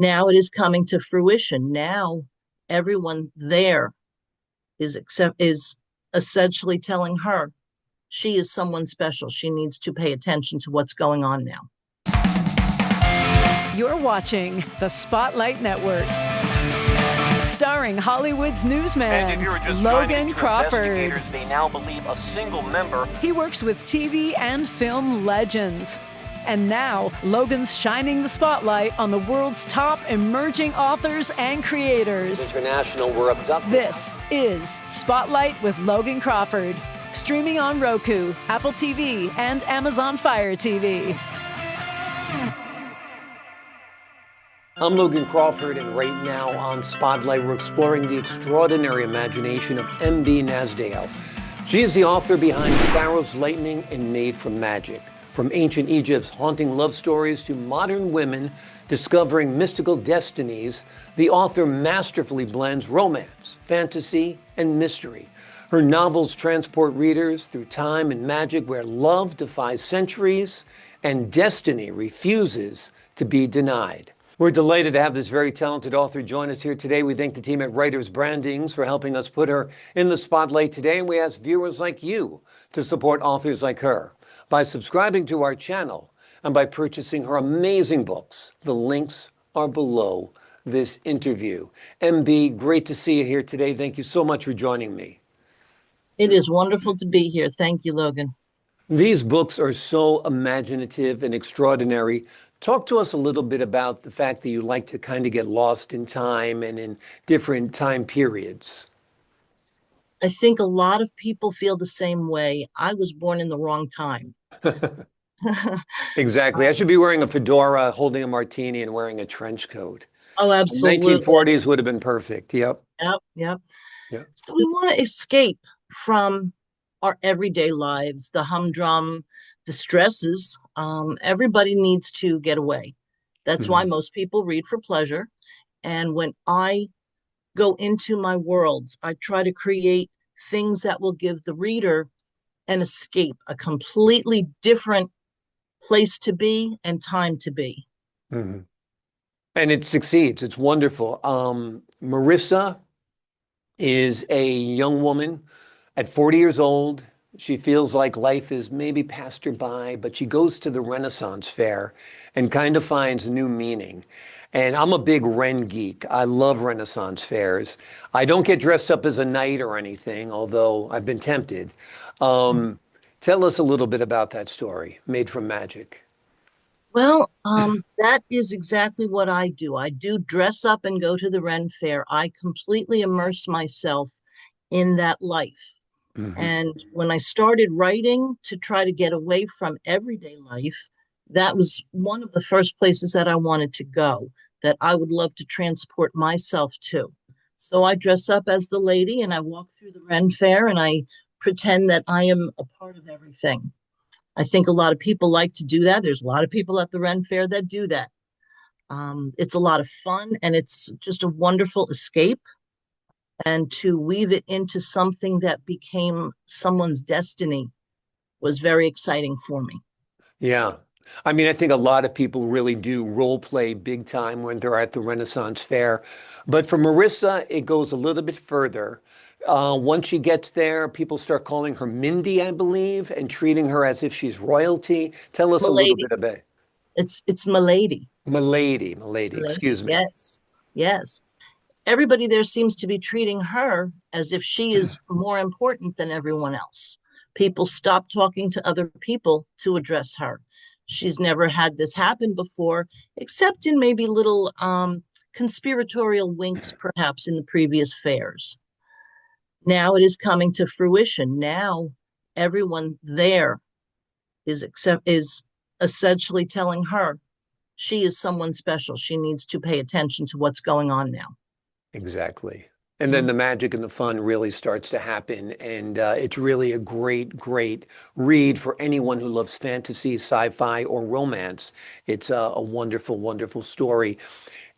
Now it is coming to fruition. Now everyone there is essentially telling her she is someone special. She needs to pay attention to what's going on now. You're watching the Spotlight Network, starring Hollywood's newsman, Logan Crawford. They now believe a single member. He works with TV and film legends. And now, Logan's shining the spotlight on the world's top emerging authors and creators. International were abducted. This is Spotlight with Logan Crawford, streaming on Roku, Apple TV, and Amazon Fire TV. I'm Logan Crawford, and right now on Spotlight, we're exploring the extraordinary imagination of MB Nasdeo. She is the author behind Pharaoh's Lightning and Made from Magic. From ancient Egypt's haunting love stories to modern women discovering mystical destinies, the author masterfully blends romance, fantasy, and mystery. Her novels transport readers through time and magic where love defies centuries and destiny refuses to be denied. We're delighted to have this very talented author join us here today. We thank the team at Writers Brandings for helping us put her in the spotlight today. And we ask viewers like you to support authors like her by subscribing to our channel and by purchasing her amazing books. The links are below this interview. MB, great to see you here today. Thank you so much for joining me. It is wonderful to be here. Thank you, Logan. These books are so imaginative and extraordinary. Talk to us a little bit about the fact that you like to kind of get lost in time and in different time periods. I think a lot of people feel the same way. I was born in the wrong time. Exactly. I should be wearing a fedora, holding a martini, and wearing a trench coat. Oh, absolutely. The 1940s would have been perfect. Yep. Yep. So we want to escape from our everyday lives, the humdrum, the stresses. Everybody needs to get away. That's why most people read for pleasure. And when I go into my worlds, I try to create things that will give the reader an escape, a completely different place to be and time to be. Mm-hmm. And it succeeds. It's wonderful. Marissa is a young woman at 40 years old. She feels like life is maybe passed her by, but she goes to the Renaissance Fair and kind of finds new meaning. And I'm a big Ren geek. I love Renaissance fairs. I don't get dressed up as a knight or anything, although I've been tempted. Tell us a little bit about that story, Made from Magic. Well, that is exactly what I do. I do dress up and go to the Ren Fair. I completely immerse myself in that life. And when I started writing to try to get away from everyday life, that was one of the first places that I wanted to go, that I would love to transport myself to. So I dress up as the lady and I walk through the Ren Fair and I pretend that I am a part of everything. I think a lot of people like to do that. There's a lot of people at the Ren Fair that do that. It's a lot of fun and it's just a wonderful escape. And to weave it into something that became someone's destiny was very exciting for me. Yeah. I mean, I think a lot of people really do role play big time when they're at the Renaissance Fair. But for Marissa, it goes a little bit further. Once she gets there, people start calling her Mindy, I believe, and treating her as if she's royalty. Tell us a little bit about it. It's Milady. Milady, excuse me. Yes. Everybody there seems to be treating her as if she is more important than everyone else. People stop talking to other people to address her. She's never had this happen before, except in maybe little conspiratorial winks, perhaps in the previous fairs. Now it is coming to fruition. Now everyone there is essentially telling her she is someone special. She needs to pay attention to what's going on now. Exactly. And then the magic and the fun really starts to happen. And it's really a great, great read for anyone who loves fantasy, sci-fi, or romance. It's a wonderful, wonderful story.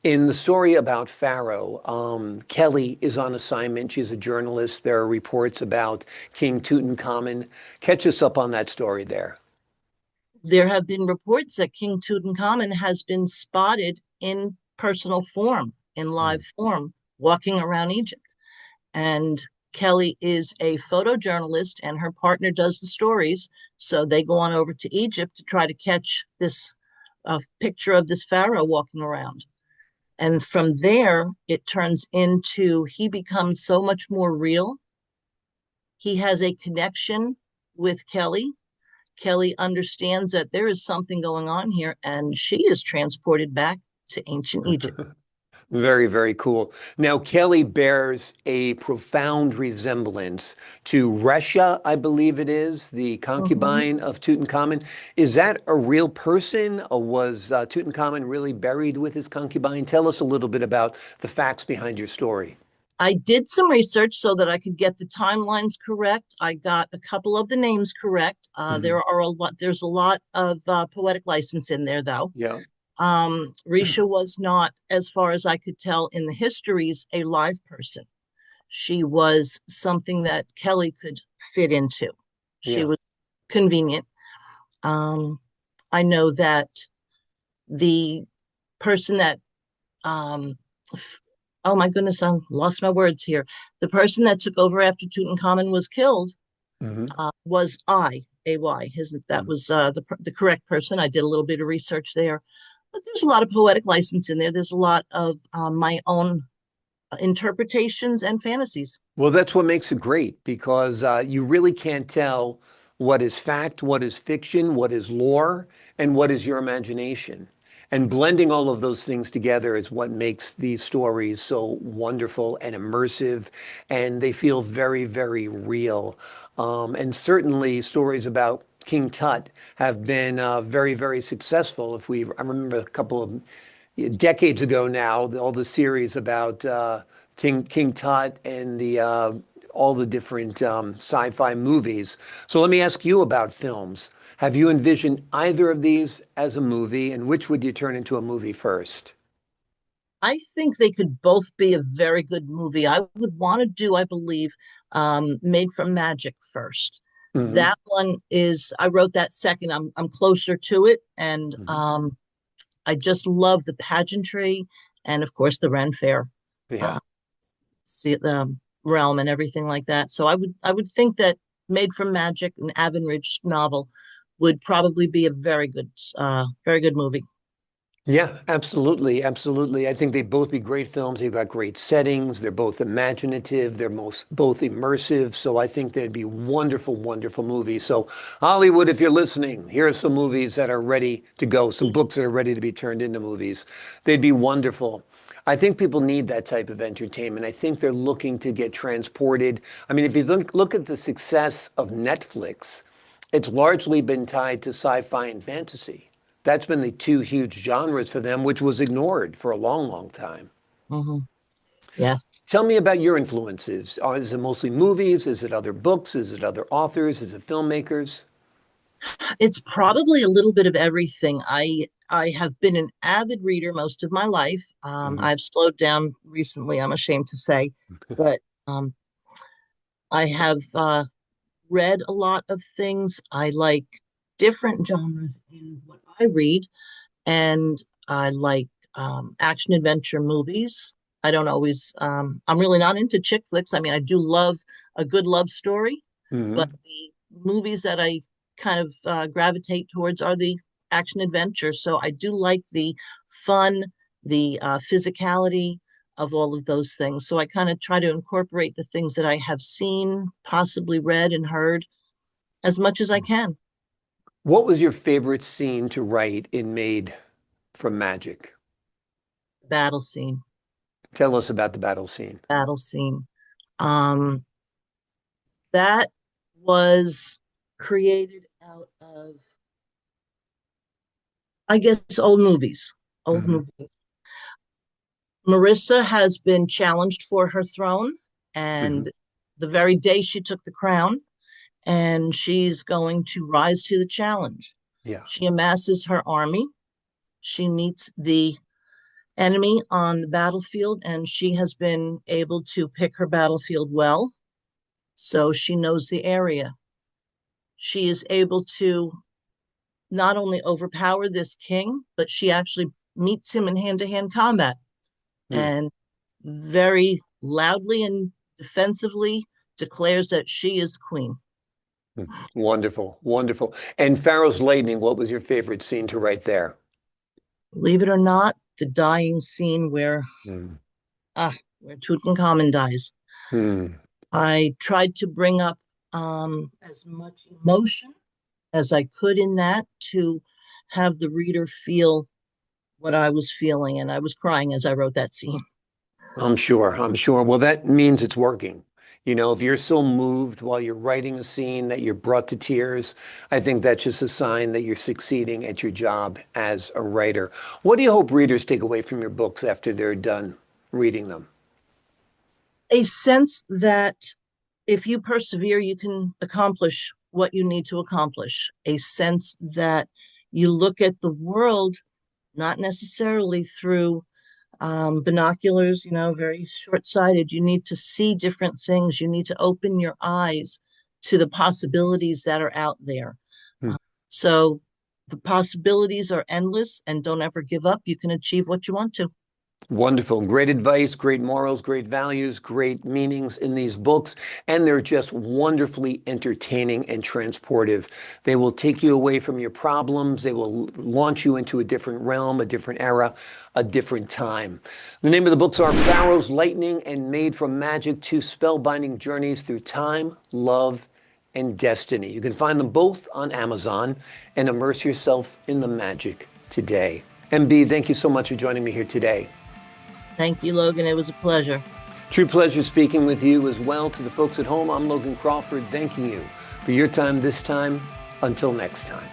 In the story about Pharaoh, Kelly is on assignment. She's a journalist. There are reports about King Tutankhamen. Catch us up on that story there. There have been reports that King Tutankhamen has been spotted in personal form, in live Mm. form, walking around Egypt. And Kelly is a photojournalist, and her partner does the stories. So they go on over to Egypt to try to catch this picture of this pharaoh walking around. And from there, it turns into he becomes so much more real. He has a connection with Kelly. Kelly understands that there is something going on here, and she is transported back to ancient Egypt. Very, very cool. Now, Kelly bears a profound resemblance to Resha, I believe it is, the Mhm. concubine of Tutankhamen. Is that a real person, or was Tutankhamen really buried with his concubine? Tell us a little bit about the facts behind your story. I did some research so that I could get the timelines correct. I got a couple of the names correct. Hmm. There are a lot. There's a lot of poetic license in there, though. Yeah. Risha was not, as far as I could tell in the histories, a live person. She was something that Kelly could fit into. She Yeah. was convenient. Um, I know that the person that um, oh my goodness, I lost my words here. The person that took over after Tutankhamen was killed Hmm. was I, A-Y. That was the correct person. I did a little bit of research there. But there's a lot of poetic license in there. There's a lot of my own interpretations and fantasies. Well, that's what makes it great because you really can't tell what is fact, what is fiction, what is lore, and what is your imagination. And blending all of those things together is what makes these stories so wonderful and immersive, and they feel very, very real. And certainly, stories about King Tut have been very, very successful. I remember a couple of decades ago now, all the series about King Tut and the all the different sci-fi movies. So let me ask you about films. Have you envisioned either of these as a movie, and which would you turn into a movie first? I think they could both be a very good movie. I would want to do, I believe, Made from Magic first. Hmm. That one is, I wrote that second. I'm closer to it, and Hmm. I just love the pageantry and, of course, the Ren Fair, uh, Yeah. see the realm and everything like that. So I would think that Made from Magic, an Avonridge novel, would probably be a very good movie. Yeah, absolutely, absolutely. I think they'd both be great films. They've got great settings. They're both imaginative. They're both immersive. So I think they'd be wonderful, wonderful movies. So Hollywood, if you're listening, here are some movies that are ready to go, some books that are ready to be turned into movies. They'd be wonderful. I think people need that type of entertainment. I think they're looking to get transported. I mean, if you look at the success of Netflix, it's largely been tied to sci-fi and fantasy. That's been the two huge genres for them, which was ignored for a long, long time. Mhm. Yes. Tell me about your influences. Is it mostly movies? Is it other books? Is it other authors? Is it filmmakers? It's probably a little bit of everything. I have been an avid reader most of my life. Hmm. I've slowed down recently, I'm ashamed to say, but um, I have read a lot of things. I like different genres in what I read, and I like action adventure movies. I don't always, I'm really not into chick flicks. I mean, I do love a good love story, but Hmm. the movies that I kind of gravitate towards are the action adventure. So I do like the fun, the physicality of all of those things. So I kind of try to incorporate the things that I have seen, possibly read and heard as much as I can. What was your favorite scene to write in Made from Magic? Battle scene, Tell us about the battle scene. battle scene. Um, that was created out of, I guess, old Hmm. movies. Marissa has been challenged for her throne, Hmm. and the very day she took the crown, and she's going to rise to the challenge. Yeah. She amasses her army. She meets the enemy on the battlefield, and she has been able to pick her battlefield well. So she knows the area. She is able to not only overpower this king, but she actually meets him in hand-to-hand combat Hmm. and very loudly and defensively declares that she is queen. Hmm. Wonderful, wonderful. And Pharaoh's Lightning, what was your favorite scene to write there? Believe it or not, the dying scene Hmm. where Tutankhamen dies. Hmm. I tried to bring up as much emotion as I could in that to have the reader feel what I was feeling, and I was crying as I wrote that scene. I'm sure. I'm sure. Well, that means it's working. You know, if you're so moved while you're writing a scene that you're brought to tears, I think that's just a sign that you're succeeding at your job as a writer. What do you hope readers take away from your books after they're done reading them? A sense that if you persevere, you can accomplish what you need to accomplish. A sense that you look at the world not necessarily through binoculars, very short sighted. You need to see different things. You need to open your eyes to the possibilities that are out there. Hmm. So the possibilities are endless, and don't ever give up. You can achieve what you want to. Wonderful. Great advice, great morals, great values, great meanings in these books. And they're just wonderfully entertaining and transportive. They will take you away from your problems. They will launch you into a different realm, a different era, a different time. The name of the books are Pharaoh's Lightning and Made from Magic, Two Spellbinding Journeys Through Time, Love, and Destiny. You can find them both on Amazon and immerse yourself in the magic today. MB, thank you so much for joining me here today. Thank you, Logan. It was a pleasure. True pleasure speaking with you as well. To the folks at home, I'm Logan Crawford, thanking you for your time this time. Until next time.